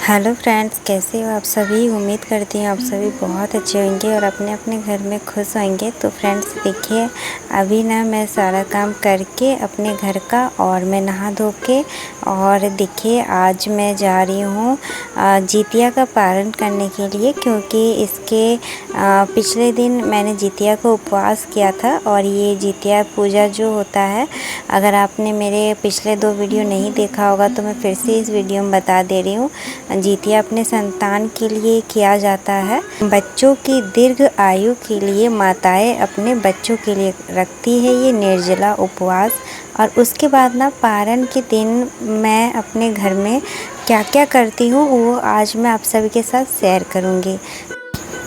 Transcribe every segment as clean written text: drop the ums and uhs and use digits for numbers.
Hello friends, कैसे हो आप सभी। उम्मीद करती हूँ आप सभी बहुत अच्छे होंगे और अपने अपने घर में खुश होंगे। तो फ्रेंड्स देखिए, अभी ना मैं सारा काम करके अपने घर का और मैं नहा धो के और देखिए आज मैं जा रही हूँ जितिया का पारण करने के लिए, क्योंकि इसके पिछले दिन मैंने जितिया को उपवास किया था। और ये जितिया पूजा जो होता है, अगर आपने मेरे पिछले 2 वीडियो नहीं देखा होगा तो मैं फिर से इस वीडियो में बता दे रही हूँ। जितिया अपने संतान के लिए किया जाता है। बच्चों की दीर्घ आयु के लिए माताएं अपने बच्चों के लिए रखती है ये निर्जला उपवास। और उसके बाद ना पारण के दिन मैं अपने घर में क्या क्या करती हूँ वो आज मैं आप सभी के साथ शेयर करूँगी।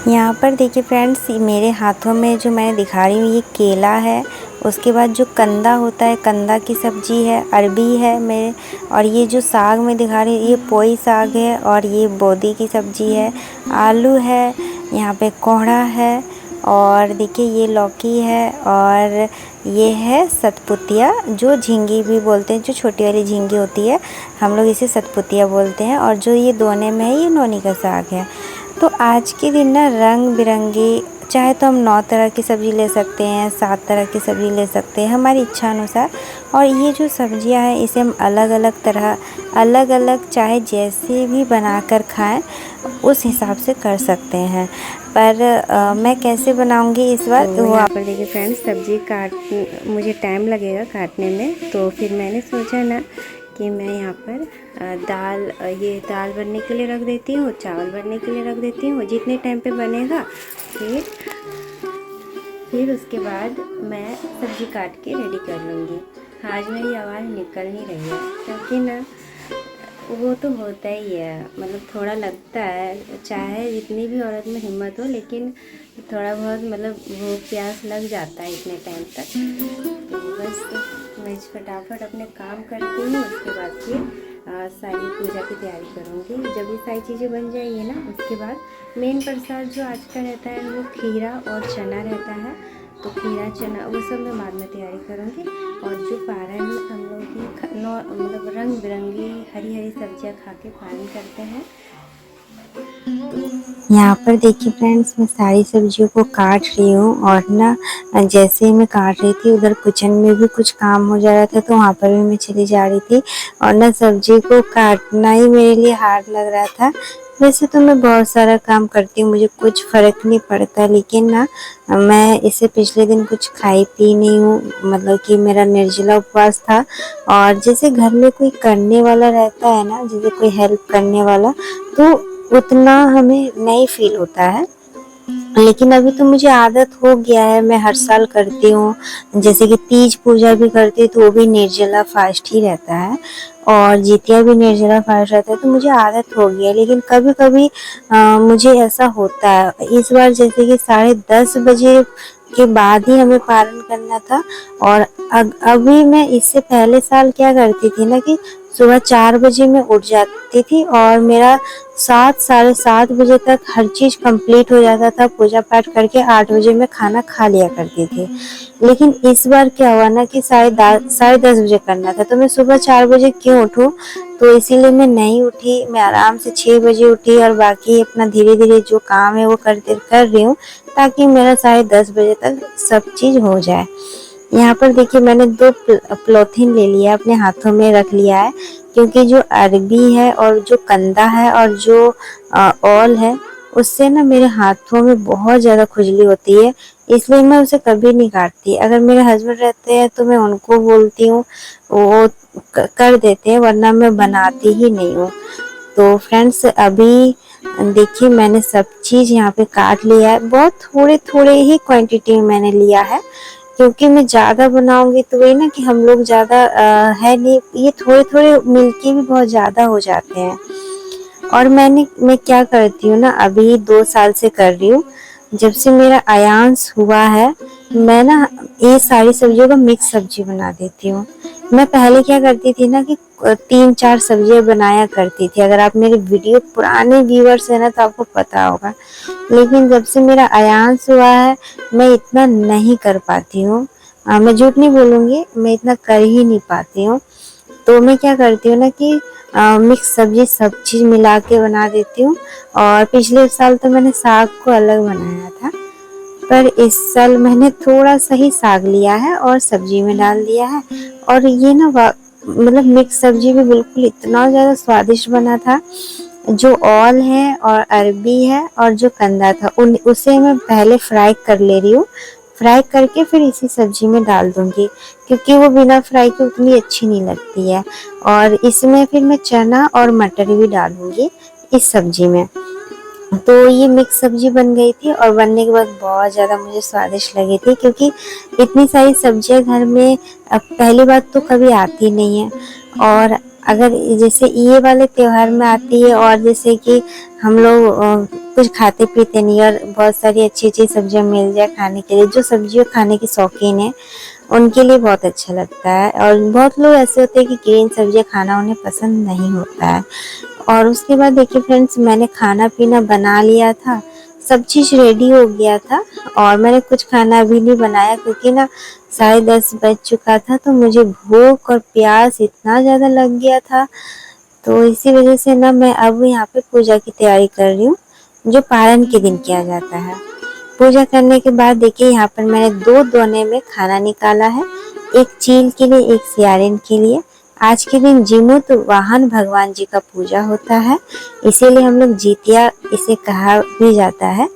यहाँ पर देखिए फ्रेंड्स, मेरे हाथों में जो मैंने दिखा रही हूँ ये केला है। उसके बाद जो कंदा होता है, कंदा की सब्ज़ी है, अरबी है मेरे। और ये जो साग मैं दिखा रही हूँ ये पोई साग है। और ये बोदी की सब्ज़ी है, आलू है, यहाँ पे कोहड़ा है। और देखिए ये लौकी है। और ये है सतपुतिया, जो झींगी भी बोलते हैं, जो छोटी वाली झींगी होती है, हम लोग इसे सतपुतिया बोलते हैं। और जो ये दोने में है ये नोनी का साग है। तो आज के दिन ना रंग बिरंगी, चाहे तो हम 9 तरह की सब्ज़ी ले सकते हैं, 7 तरह की सब्ज़ी ले सकते हैं, हमारी इच्छा अनुसार। और ये जो सब्ज़ियां हैं इसे हम अलग अलग तरह, अलग अलग चाहे जैसे भी बनाकर खाएं उस हिसाब से कर सकते हैं। पर मैं कैसे बनाऊंगी इस बार तो यहाँ पर देखिए फ्रेंड्स, सब्ज़ी काट मुझे टाइम लगेगा काटने में। तो फिर मैंने सोचा ना कि मैं यहाँ पर ये दाल बनने के लिए रख देती हूँ, चावल बनने के लिए रख देती हूँ। जितने टाइम पे बनेगा फिर उसके बाद मैं सब्ज़ी काट के रेडी कर लूँगी। आज मेरी आवाज़ निकल नहीं रही है क्योंकि ना वो तो होता ही है, मतलब थोड़ा लगता है, चाहे जितनी भी औरत में हिम्मत हो लेकिन थोड़ा बहुत मतलब भूख प्यास लग जाता है इतने टाइम तक। तो बस मैं फटाफट अपने काम करती हूँ, उसके बाद फिर सारी पूजा की तैयारी करूँगी। जब ये सारी चीज़ें बन जाएगी ना, उसके बाद मेन प्रसाद जो आज का रहता है वो खीरा और चना रहता है। तो खीरा चना वो सब मैं बाद में तैयारी करूँगी। और जो पारण हम लोग की मतलब रंग बिरंगी हरी हरी सब्जियाँ खा के पारण करते हैं। यहाँ पर देखिए फ्रेंड्स, मैं सारी सब्जियों को काट रही हूँ। और ना जैसे ही मैं काट रही थी उधर किचन में भी कुछ काम हो जा रहा था, तो वहाँ पर भी मैं चली जा रही थी। और ना सब्जी को काटना ही मेरे लिए हार्ड लग रहा था। वैसे तो मैं बहुत सारा काम करती हूँ, मुझे कुछ फ़र्क नहीं पड़ता, लेकिन ना मैं इससे पिछले दिन कुछ खाई पी नहीं हूँ, मतलब कि मेरा निर्जला उपवास था। और जैसे घर में कोई करने वाला रहता है ना, जैसे कोई हेल्प करने वाला, तो उतना हमें नहीं फील होता है। लेकिन अभी तो मुझे आदत हो गया है, मैं हर साल करती हूँ। जैसे कि तीज पूजा भी करती हूँ तो वो भी निर्जला फास्ट ही रहता है, और जितिया भी निर्जला फास्ट रहता है, तो मुझे आदत हो गई है। लेकिन कभी कभी मुझे ऐसा होता है। इस बार जैसे कि 10:30 बजे के बाद ही हमें पारण करना था। और अभी मैं इससे पहले साल क्या करती थी ना कि सुबह 4 बजे मैं उठ जाती थी और मेरा 7 साढ़े 7 बजे तक हर चीज़ कंप्लीट हो जाता था। पूजा पाठ करके 8 बजे मैं खाना खा लिया करती थी। लेकिन इस बार क्या हुआ ना कि साढ़े 10 बजे करना था, तो मैं सुबह 4 बजे क्यों उठूं। तो इसीलिए मैं नहीं उठी, मैं आराम से 6 बजे उठी और बाकी अपना धीरे धीरे जो काम है वो कर रही हूँ, ताकि मेरा 10:30 बजे तक सब चीज़ हो जाए। यहाँ पर देखिए मैंने 2 पॉलीथीन ले लिया, अपने हाथों में रख लिया है, क्योंकि जो अरबी है और जो कंदा है और जो ओल है, उससे ना मेरे हाथों में बहुत ज़्यादा खुजली होती है। इसलिए मैं उसे कभी नहीं काटती। अगर मेरे हस्बैंड रहते हैं तो मैं उनको बोलती हूँ, वो कर देते हैं, वरना मैं बनाती ही नहीं हूँ। तो फ्रेंड्स अभी देखिए मैंने सब चीज़ यहाँ पे काट लिया है। बहुत थोड़े थोड़े ही क्वांटिटी में मैंने लिया है, क्योंकि मैं ज़्यादा बनाऊंगी तो वही ना कि हम लोग ज़्यादा है नहीं, ये थोड़े थोड़े मिलके भी बहुत ज़्यादा हो जाते हैं। और मैं क्या करती हूँ ना, अभी 2 साल से कर रही हूँ, जब से मेरा अयांश हुआ है, मैं ना ये सारी सब्जियों का मिक्स सब्जी बना देती हूँ। मैं पहले क्या करती थी ना कि 3-4 सब्जियां बनाया करती थी। अगर आप मेरे वीडियो पुराने व्यूअर्स हैं ना तो आपको पता होगा। लेकिन जब से मेरा अयांश हुआ है मैं इतना नहीं कर पाती हूँ। मैं झूठ नहीं बोलूँगी, मैं इतना कर ही नहीं पाती हूँ। तो मैं क्या करती हूँ ना कि मिक्स सब्जी सब चीज़ मिला के बना देती हूँ। और पिछले साल तो मैंने साग को अलग बनाया था, पर इस साल मैंने थोड़ा सा ही साग लिया है और सब्जी में डाल दिया है। और ये ना मतलब मिक्स सब्जी भी बिल्कुल इतना ज़्यादा स्वादिष्ट बना था। जो ओल है और अरबी है और जो कंदा था उन उसे मैं पहले फ्राई कर ले रही हूँ। फ्राई करके फिर इसी सब्जी में डाल दूंगी, क्योंकि वो बिना फ्राई के उतनी अच्छी नहीं लगती है। और इसमें फिर मैं चना और मटर भी डालूंगी इस सब्जी में। तो ये मिक्स सब्जी बन गई थी और बनने के बाद बहुत ज़्यादा मुझे स्वादिष्ट लगी थी, क्योंकि इतनी सारी सब्जियां घर में पहली बात तो कभी आती नहीं है। और अगर जैसे ये वाले त्योहार में आती है, और जैसे कि हम लोग कुछ खाते पीते नहीं और बहुत सारी अच्छी अच्छी सब्जियां मिल जाए खाने के लिए, जो सब्जियों खाने के शौकीन है उनके लिए बहुत अच्छा लगता है। और बहुत लोग ऐसे होते हैं कि ग्रीन सब्जियां खाना उन्हें पसंद नहीं होता है। और उसके बाद देखिए फ्रेंड्स, मैंने खाना पीना बना लिया था, सब चीज़ रेडी हो गया था। और मैंने कुछ खाना भी नहीं बनाया, क्योंकि ना 10:30 बज चुका था, तो मुझे भूख और प्यास इतना ज़्यादा लग गया था। तो इसी वजह से ना मैं अब यहाँ पे पूजा की तैयारी कर रही हूँ, जो पारण के दिन किया जाता है। पूजा करने के बाद देखिए यहाँ पर मैंने 2 दोने में खाना निकाला है, एक चील के लिए, एक सियारिन के लिए। आज के दिन जीमूत वाहन भगवान जी का पूजा होता है, इसीलिए हम लोग जितिया इसे कहा भी जाता है।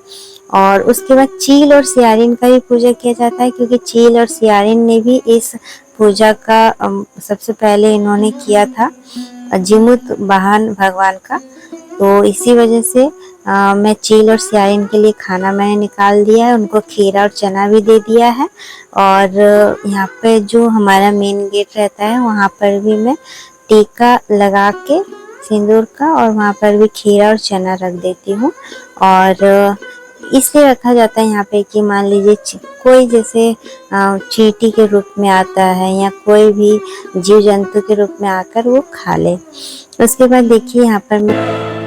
और उसके बाद चील और सियारिन का भी पूजा किया जाता है, क्योंकि चील और सियारिन ने भी इस पूजा का सबसे पहले इन्होंने किया था, जीमूत वाहन भगवान का। तो इसी वजह से मैं चील और सियारिन के लिए खाना मैंने निकाल दिया है, उनको खीरा और चना भी दे दिया है। और यहाँ पे जो हमारा मेन गेट रहता है वहाँ पर भी मैं टीका लगा के सिंदूर का, और वहाँ पर भी खीरा और चना रख देती हूँ। और इसलिए रखा जाता है यहाँ पे कि मान लीजिए कोई जैसे चींटी के रूप में आता है, या कोई भी जीव जंतु के रूप में आकर वो खा ले। उसके बाद देखिए यहाँ पर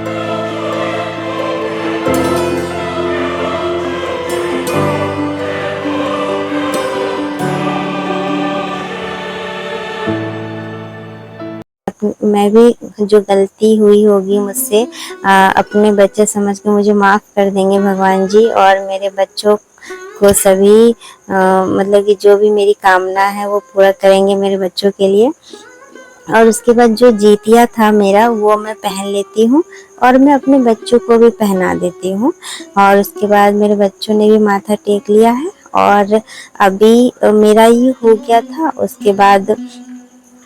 मैं भी जो गलती हुई होगी मुझसे, अपने बच्चे समझ के मुझे माफ़ कर देंगे भगवान जी, और मेरे बच्चों को सभी मतलब कि जो भी मेरी कामना है वो पूरा करेंगे मेरे बच्चों के लिए। और उसके बाद जो जीतिया था मेरा, वो मैं पहन लेती हूँ और मैं अपने बच्चों को भी पहना देती हूँ। और उसके बाद मेरे बच्चों ने भी माथा टेक लिया है, और अभी मेरा ये हो गया था। उसके बाद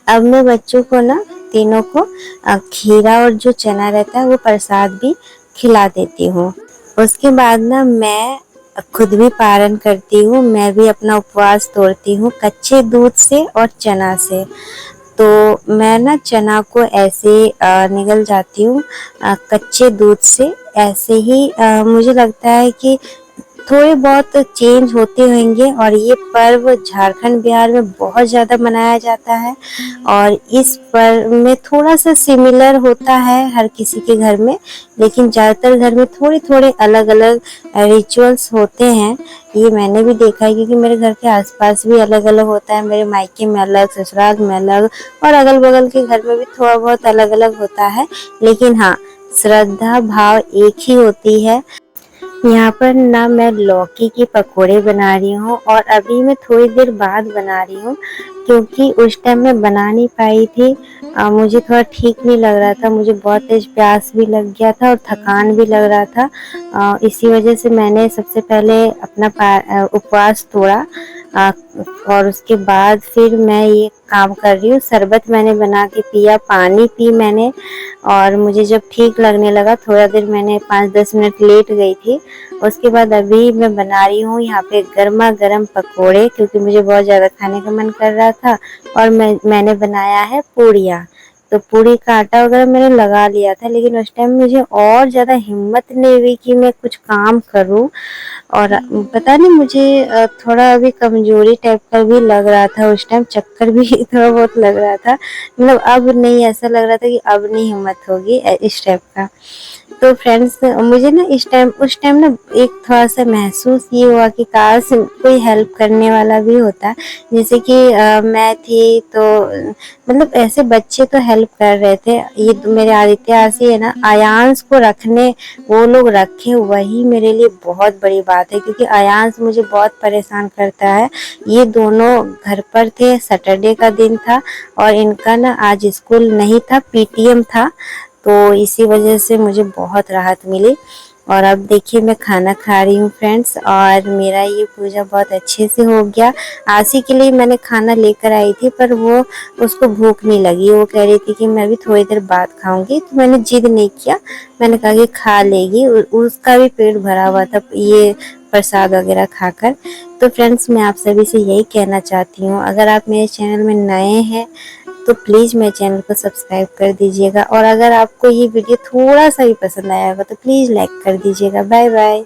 अब मैं बच्चों को ना, तीनों को खीरा और जो चना रहता है वो प्रसाद भी खिला देती हूँ। उसके बाद ना मैं खुद भी पारण करती हूँ, मैं भी अपना उपवास तोड़ती हूँ कच्चे दूध से और चना से। तो मैं ना चना को ऐसे निगल जाती हूँ कच्चे दूध से। ऐसे ही मुझे लगता है कि थोड़े बहुत चेंज होते होंगे, और ये पर्व झारखंड बिहार में बहुत ज़्यादा मनाया जाता है। और इस पर्व में थोड़ा सा सिमिलर होता है हर किसी के घर में, लेकिन ज़्यादातर घर में थोड़े थोड़े अलग अलग रिचुअल्स होते हैं। ये मैंने भी देखा है, क्योंकि मेरे घर के आसपास भी अलग अलग होता है, मेरे मायके में अलग, ससुराल में अलग, और अगल बगल के घर में भी थोड़ा बहुत अलग अलग होता है। लेकिन हाँ, श्रद्धा भाव एक ही होती है। यहाँ पर ना मैं लौकी के पकोड़े बना रही हूँ, और अभी मैं थोड़ी देर बाद बना रही हूँ, क्योंकि उस टाइम मैं बना नहीं पाई थी। मुझे थोड़ा ठीक नहीं लग रहा था, मुझे बहुत तेज प्यास भी लग गया था और थकान भी लग रहा था। इसी वजह से मैंने सबसे पहले अपना उपवास तोड़ा। और उसके बाद फिर मैं ये काम कर रही हूँ। शरबत मैंने बना के पिया, पानी पी मैंने, और मुझे जब ठीक लगने लगा, थोड़ा देर मैंने 5-10 मिनट लेट गई थी। उसके बाद अभी मैं बना रही हूँ यहाँ पे गर्मा गर्म पकोड़े, क्योंकि मुझे बहुत ज़्यादा खाने का मन कर रहा था। और मैंने बनाया है पूड़ियाँ। तो पूड़ी का आटा वगैरह मैंने लगा लिया था, लेकिन उस टाइम मुझे और ज़्यादा हिम्मत नहीं हुई कि मैं कुछ काम करूँ। और पता नहीं, मुझे थोड़ा अभी कमजोरी टाइप का भी लग रहा था उस टाइम, चक्कर भी थोड़ा बहुत लग रहा था। मतलब अब नहीं, ऐसा लग रहा था कि अब नहीं हिम्मत होगी इस टाइप का। तो फ्रेंड्स, मुझे ना उस टाइम ना एक थोड़ा सा महसूस ये हुआ कि काश कोई हेल्प करने वाला भी होता। जैसे कि मैं थी तो मतलब ऐसे बच्चे तो हेल्प हेल्प कर रहे थे। ये तो मेरे आदित्य आशी है ना, अयांश को रखने वो लोग रखे, वही मेरे लिए बहुत बड़ी बात है, क्योंकि अयांश मुझे बहुत परेशान करता है। ये दोनों घर पर थे, सैटरडे का दिन था और इनका ना आज स्कूल नहीं था, पीटीएम था, तो इसी वजह से मुझे बहुत राहत मिली। और अब देखिए मैं खाना खा रही हूँ फ्रेंड्स, और मेरा ये पूजा बहुत अच्छे से हो गया। आशी के लिए मैंने खाना लेकर आई थी, पर वो उसको भूख नहीं लगी, वो कह रही थी कि मैं भी थोड़ी देर बाद खाऊंगी, तो मैंने जिद नहीं किया, मैंने कहा कि खा लेगी। उसका भी पेट भरा हुआ था ये प्रसाद वगैरह खाकर। तो फ्रेंड्स मैं आप सभी से यही कहना चाहती हूँ, अगर आप मेरे चैनल में नए हैं तो प्लीज़ मेरे चैनल को सब्सक्राइब कर दीजिएगा, और अगर आपको ये वीडियो थोड़ा सा भी पसंद आया होगा तो प्लीज़ लाइक कर दीजिएगा। Bye bye.